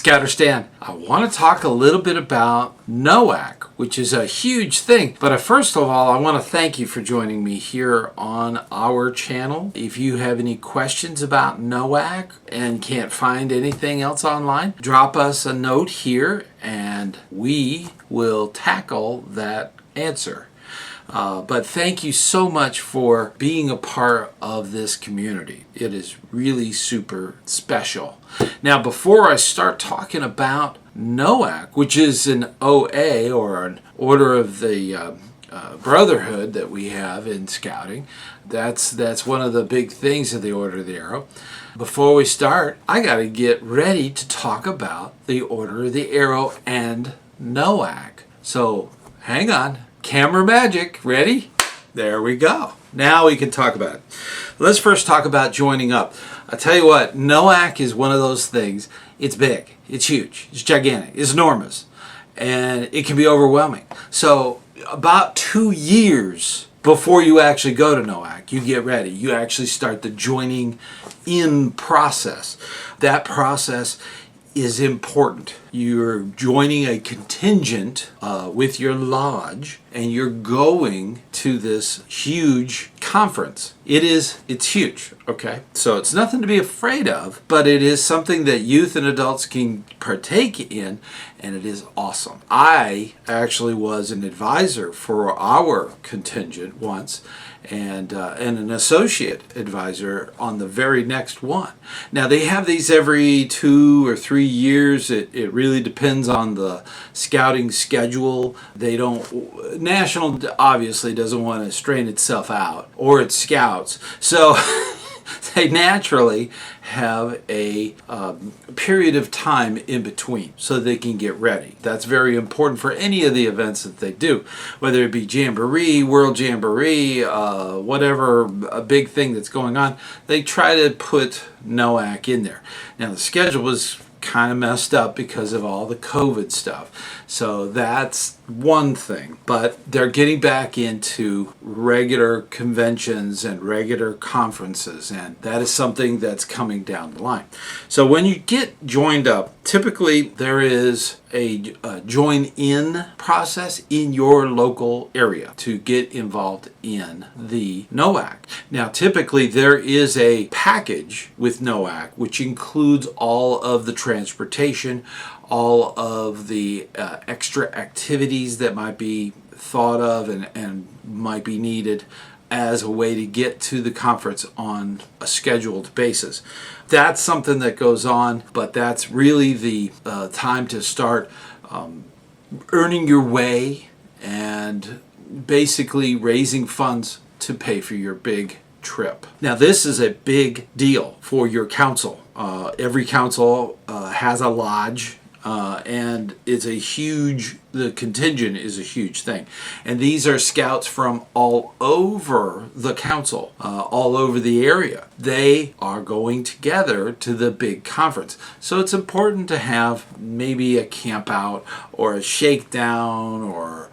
ScouterStan. I want to talk a little bit about NOAC, which is a huge thing. But first of all, I want to thank you for joining me here on our channel. If you have any questions about NOAC and can't find anything else online, drop us a note here and we will tackle that answer. But thank you so much for being a part of this community. It is really super special. Now, before I start talking about NOAC, which is an OA or an Order of the Brotherhood that we have in scouting, that's one of the big things of the Order of the Arrow. Before we start, I got to get ready to talk about the Order of the Arrow and NOAC. So hang on. Camera magic, ready? There we go. Now we can talk about it. Let's first talk about joining up. I'll tell you what, NOAC is one of those things. It's big, it's huge, it's gigantic, it's enormous, and it can be overwhelming. So about 2 years before you actually go to NOAC, you get ready. You actually start the joining in process. That process is important. You're joining a contingent with your lodge and you're going to this huge conference. It's huge, okay? So it's nothing to be afraid of, but it is something that youth and adults can partake in, and it is awesome. I actually was an advisor for our contingent once, and an associate advisor on the very next one. Now they have these every 2 or 3 years. It really depends on the scouting schedule. National obviously doesn't want to strain itself out, or its scouts. So they naturally have a period of time in between so they can get ready. That's very important for any of the events that they do, whether it be Jamboree, World Jamboree, whatever a big thing that's going on. They try to put NOAC in there. Now the schedule was kind of messed up because of all the COVID stuff. So that's one thing. But they're getting back into regular conventions and regular conferences, and that is something that's coming down the line. So when you get joined up, typically there is a join-in process in your local area to get involved in the NOAC. Now, typically there is a package with NOAC which includes all of the transportation, all of the extra activities that might be thought of and might be needed as a way to get to the conference on a scheduled basis. That's something that goes on, but that's really the time to start earning your way and basically raising funds to pay for your big trip. Now this is a big deal for your council. Every council has a lodge, and the contingent is a huge thing. And these are scouts from all over the council, all over the area. They are going together to the big conference. So it's important to have maybe a camp out or a shakedown or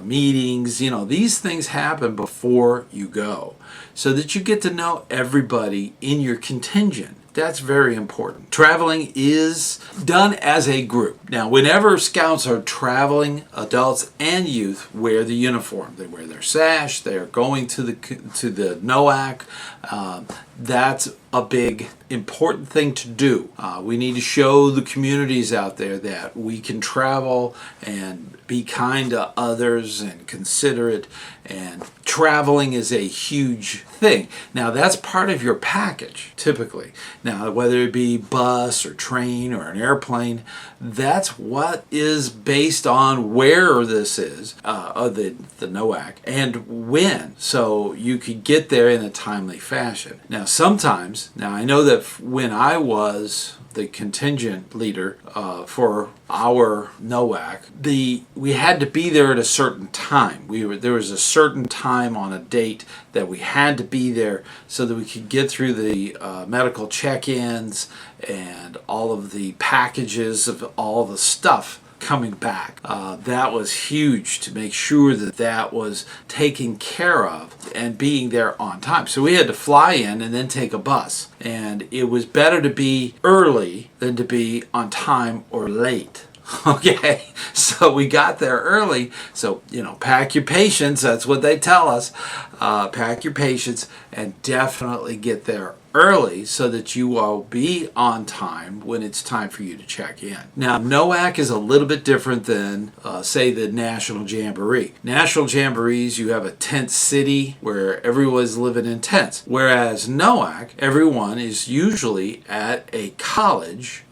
meetings. These things happen before you go so that you get to know everybody in your contingent. That's very important. Traveling is done as a group. Now, whenever scouts are traveling, adults and youth wear the uniform. They wear their sash. They are going to the NOAC. That's a big important thing to do. We need to show the communities out there that we can travel and be kind to others and considerate, and traveling is a huge thing. Now that's part of your package typically. Now whether it be bus or train or an airplane, that's what is based on where this is, the NOAC, and when, so you could get there in a timely fashion. Now sometimes, I know that when I was the contingent leader for our NOAC, we had to be there at a certain time. There was a certain time on a date that we had to be there so that we could get through the medical check-ins and all of the packages of all the stuff coming back. That was huge to make sure that that was taken care of and being there on time. So we had to fly in and then take a bus. And it was better to be early than to be on time or late. Okay, so we got there early. So, pack your patience. That's what they tell us. Pack your patience and definitely get there early so that you will be on time when it's time for you to check in. Now, NOAC is a little bit different than, say, the National Jamboree. National Jamborees, you have a tent city where everyone's living in tents. Whereas NOAC, everyone is usually at a college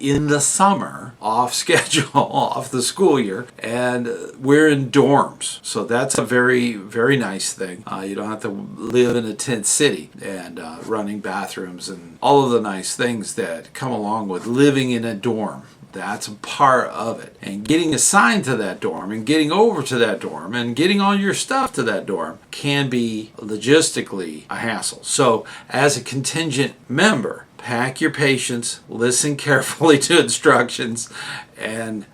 in the summer, off schedule, off the school year, and we're in dorms. So that's a very, very nice thing. You don't have to live in a tent city and running bathrooms and all of the nice things that come along with living in a dorm. That's a part of it. And getting assigned to that dorm and getting over to that dorm and getting all your stuff to that dorm can be logistically a hassle. So as a contingent member, pack your patience, listen carefully to instructions, and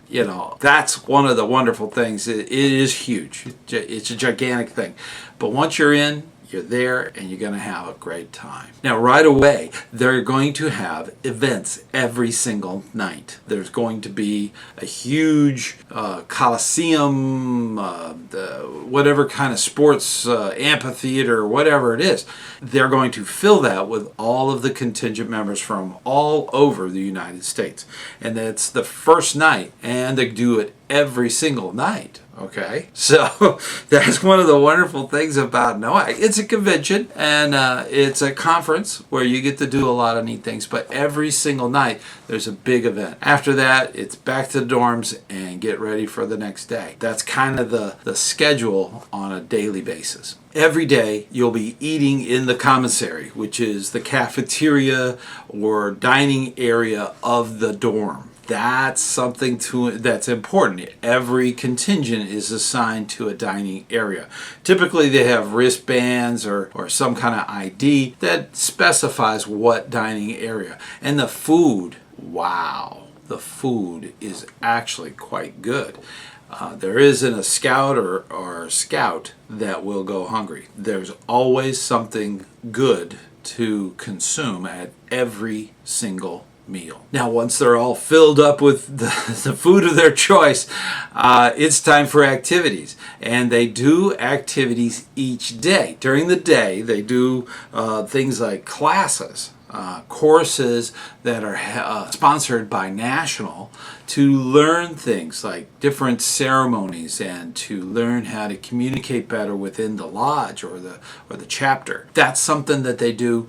that's one of the wonderful things. It is huge. It's a gigantic thing. But once you're in, you're there, and you're going to have a great time. Now, right away, they're going to have events every single night. There's going to be a huge coliseum, whatever kind of sports amphitheater, whatever it is. They're going to fill that with all of the contingent members from all over the United States. And that's the first night, and they do it every single night. Okay, so that's one of the wonderful things about NOAC. It's a convention and it's a conference where you get to do a lot of neat things, but every single night there's a big event. After that, it's back to the dorms and get ready for the next day. That's kind of the schedule on a daily basis. Every day you'll be eating in the commissary, which is the cafeteria or dining area of the dorm. That's something that's important. Every contingent is assigned to a dining area. Typically they have wristbands or some kind of ID that specifies what dining area. And the food, wow, the food is actually quite good. There isn't a scout or scout that will go hungry. There's always something good to consume at every single meal. Now, once they're all filled up with the food of their choice, it's time for activities. And they do activities each day. During the day, they do things like classes, courses that are sponsored by National to learn things like different ceremonies and to learn how to communicate better within the lodge or the chapter. That's something that they do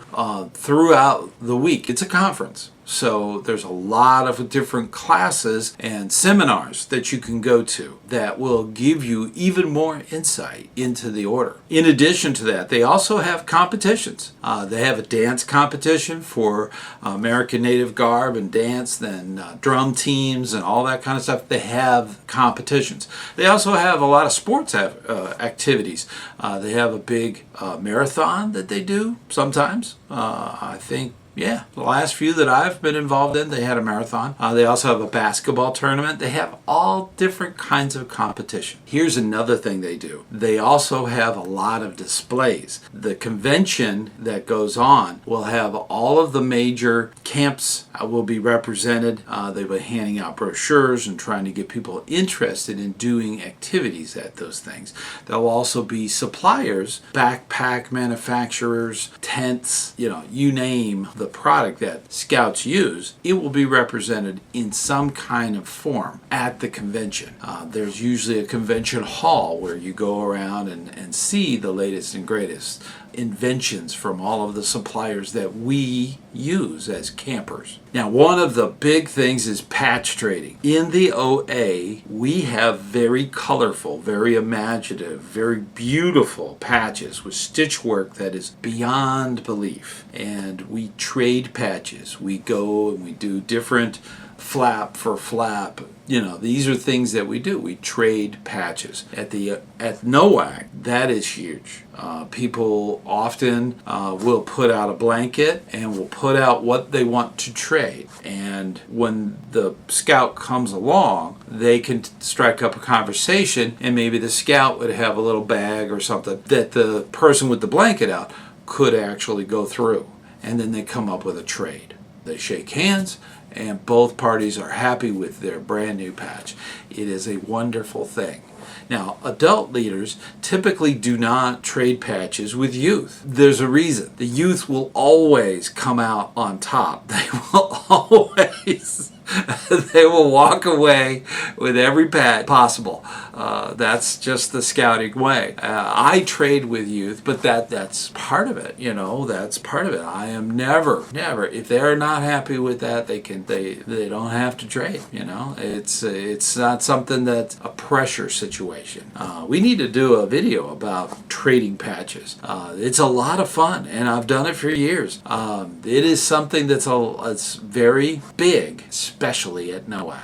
throughout the week. It's a conference. So there's a lot of different classes and seminars that you can go to that will give you even more insight into the order. In addition to that, they also have competitions. They have a dance competition for American Native garb and dance, then drum teams and all that kind of stuff. They have competitions. They also have a lot of sports activities. They have a big marathon that they do sometimes. I think the last few that I've been involved in, they had a marathon. They also have a basketball tournament. They have all different kinds of competition. Here's another thing they do. They also have a lot of displays. The convention that goes on will have all of the major camps will be represented. They'll be handing out brochures and trying to get people interested in doing activities at those things. There'll also be suppliers, backpack manufacturers, tents, you name the product that scouts use, it will be represented in some kind of form at the convention. There's usually a convention hall where you go around and see the latest and greatest inventions from all of the suppliers that we use as campers. Now, one of the big things is patch trading. In the OA, we have very colorful, very imaginative, very beautiful patches with stitch work that is beyond belief. And we trade patches. We go and we do different flap for flap. These are things that we do. We trade patches. At NOAC, that is huge. People often will put out a blanket and will put out what they want to trade. And when the scout comes along, they can strike up a conversation, and maybe the scout would have a little bag or something that the person with the blanket out could actually go through. And then they come up with a trade. They shake hands, and both parties are happy with their brand new patch. It is a wonderful thing. Now, adult leaders typically do not trade patches with youth. There's a reason. The youth will always come out on top. They will walk away with every patch possible. That's just the scouting way. I trade with youth, but that's part of it. That's part of it. I am never. If they're not happy with that, they don't have to trade. It's not something that's a pressure situation. We need to do a video about trading patches. It's a lot of fun, and I've done it for years. It is something it's very big, especially at NOAC.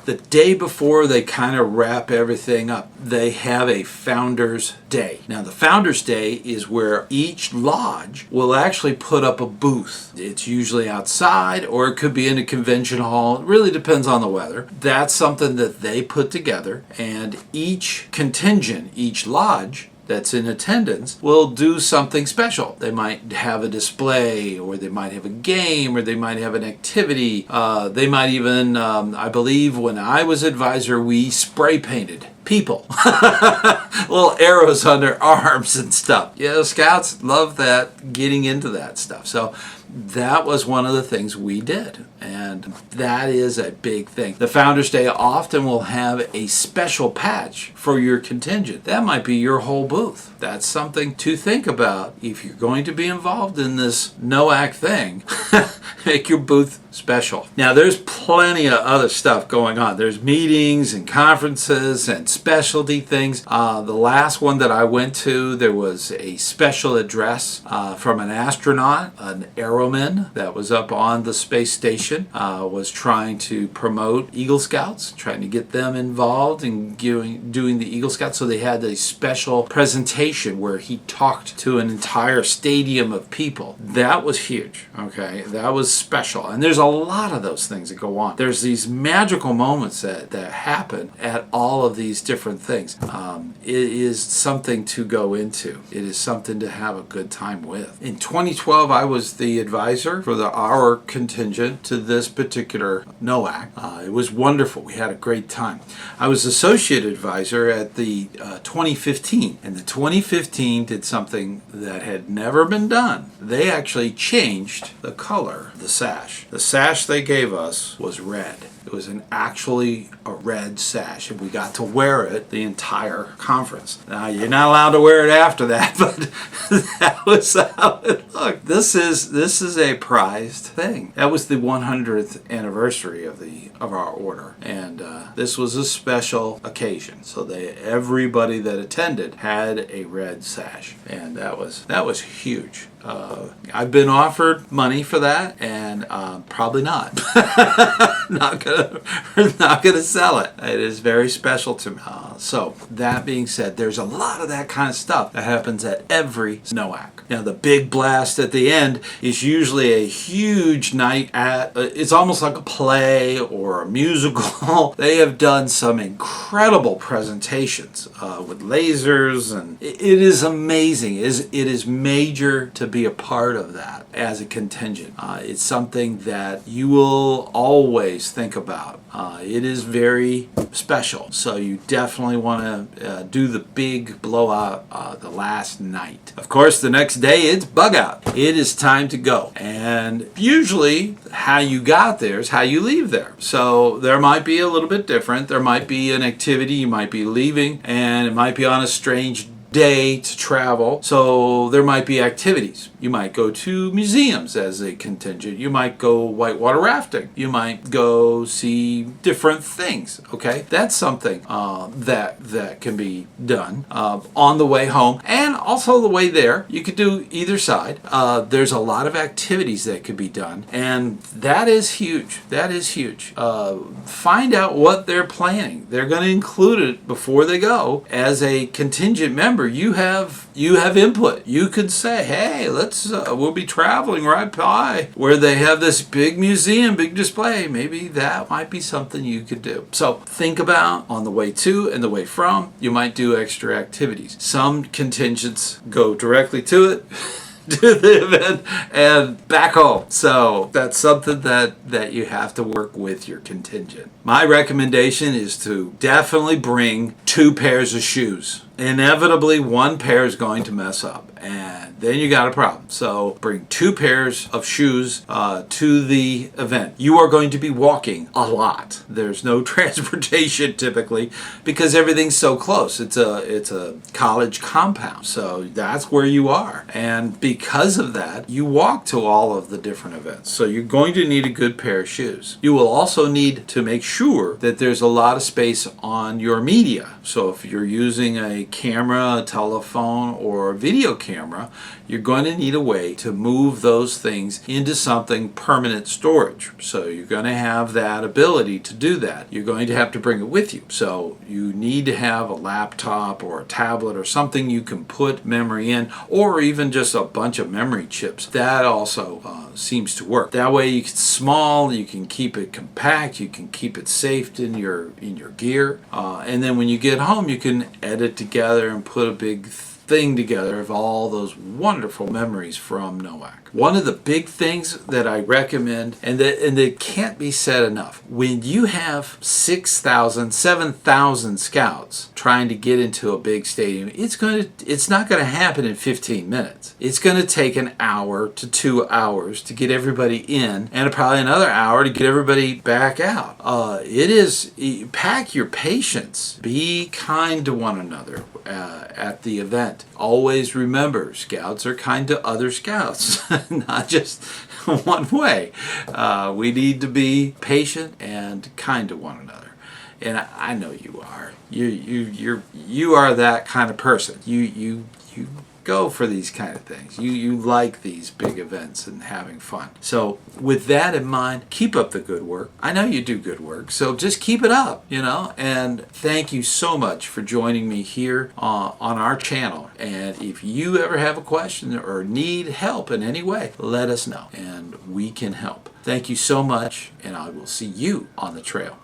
The day before they kind of wrap everything up, they have a Founders Day. Now, the Founders Day is where each lodge will actually put up a booth. It's usually outside, or it could be in a convention hall. It really depends on the weather. That's something that they put together, and each contingent, each lodge that's in attendance will do something special. They might have a display, or they might have a game, or they might have an activity. They might even, I believe when I was advisor, we spray painted people. Little arrows on their arms and stuff. Scouts love that, getting into that stuff. So that was one of the things we did, and that is a big thing. The Founders Day often will have a special patch for your contingent. That might be your whole booth. That's something to think about if you're going to be involved in this NOAC thing. Make your booth special. Now, there's plenty of other stuff going on. There's meetings and conferences and specialty things. The last one that I went to, there was a special address from an astronaut, an airman that was up on the space station, was trying to promote Eagle Scouts, trying to get them involved in doing the Eagle Scouts. So they had a special presentation where he talked to an entire stadium of people. That was huge. Okay, that was special. And there's a lot of those things that go on. There's these magical moments that happen at all of these different things. It is something to go into. It is something to have a good time with. In 2012, I was the advisor for our contingent to this particular NOAC. It was wonderful. We had a great time. I was associate advisor at the 2015, and the 2015 did something that had never been done. They actually changed the color of the sash. The sash they gave us was red. It was actually a red sash, and we got to wear it the entire conference. Now, you're not allowed to wear it after that, but that was how it looked. This is a prized thing. That was the 100th anniversary of our order, and this was a special occasion. So everybody that attended had a red sash, and that was huge. I've been offered money for that, and probably not. not gonna sell it. It is very special to me. So that being said, there's a lot of that kind of stuff that happens at every NOAC. Now, the big blast at the end is usually a huge night it's almost like a play or a musical. They have done some incredible presentations with lasers, and it is amazing. It is major to be a part of that as a contingent. It's something that you will always think about. It is very special, so you definitely want to do the big blowout the last night. Of course, the next day it's bug out. It is time to go, and usually how you got there is how you leave there. So there might be a little bit different. There might be an activity you might be leaving, and it might be on a strange day to travel, so there might be activities. You might go to museums as a contingent. You might go whitewater rafting. You might go see different things. Okay, that's something that can be done on the way home and also the way there. You could do either side. There's a lot of activities that could be done, and that is huge. That is huge. Find out what they're planning. They're going to include it before they go. As a contingent member, you have input. You could say, hey, we'll be traveling right by where they have this big museum, big display. Maybe that might be something you could do. So think about on the way to and the way from, you might do extra activities. Some contingents go directly to it, to the event, and back home. So that's something that you have to work with your contingent. My recommendation is to definitely bring 2 pairs of shoes. Inevitably, one pair is going to mess up, and then you got a problem. So bring 2 pairs of shoes to the event. You are going to be walking a lot. There's no transportation typically because everything's so close. It's a college compound, so that's where you are. And because of that, you walk to all of the different events. So you're going to need a good pair of shoes. You will also need to make sure that there's a lot of space on your media. So if you're using a camera, a telephone, or a video camera, you're going to need a way to move those things into something permanent storage. So you're going to have that ability to do that. You're going to have to bring it with you. So you need to have a laptop or a tablet or something you can put memory in, or even just a bunch of memory chips. That also seems to work. That way it's small, you can keep it compact, you can keep it safe in your gear, and then when you get home you can edit together and put a big thing together of all those wonderful memories from NOAC. One of the big things that I recommend, and that can't be said enough, when you have 6,000, 7,000 scouts trying to get into a big stadium, it's not going to happen in 15 minutes. It's going to take an hour to 2 hours to get everybody in, and probably another hour to get everybody back out. Pack your patience. Be kind to one another at the event. Always remember, scouts are kind to other scouts. Not just one way. We need to be patient and kind to one another, and I know you are. You are that kind of person. You go for these kind of things. You like these big events and having fun. So with that in mind, keep up the good work. I know you do good work, so just keep it up, and thank you so much for joining me here on our channel. And if you ever have a question or need help in any way, let us know and we can help. Thank you so much, and I will see you on the trail.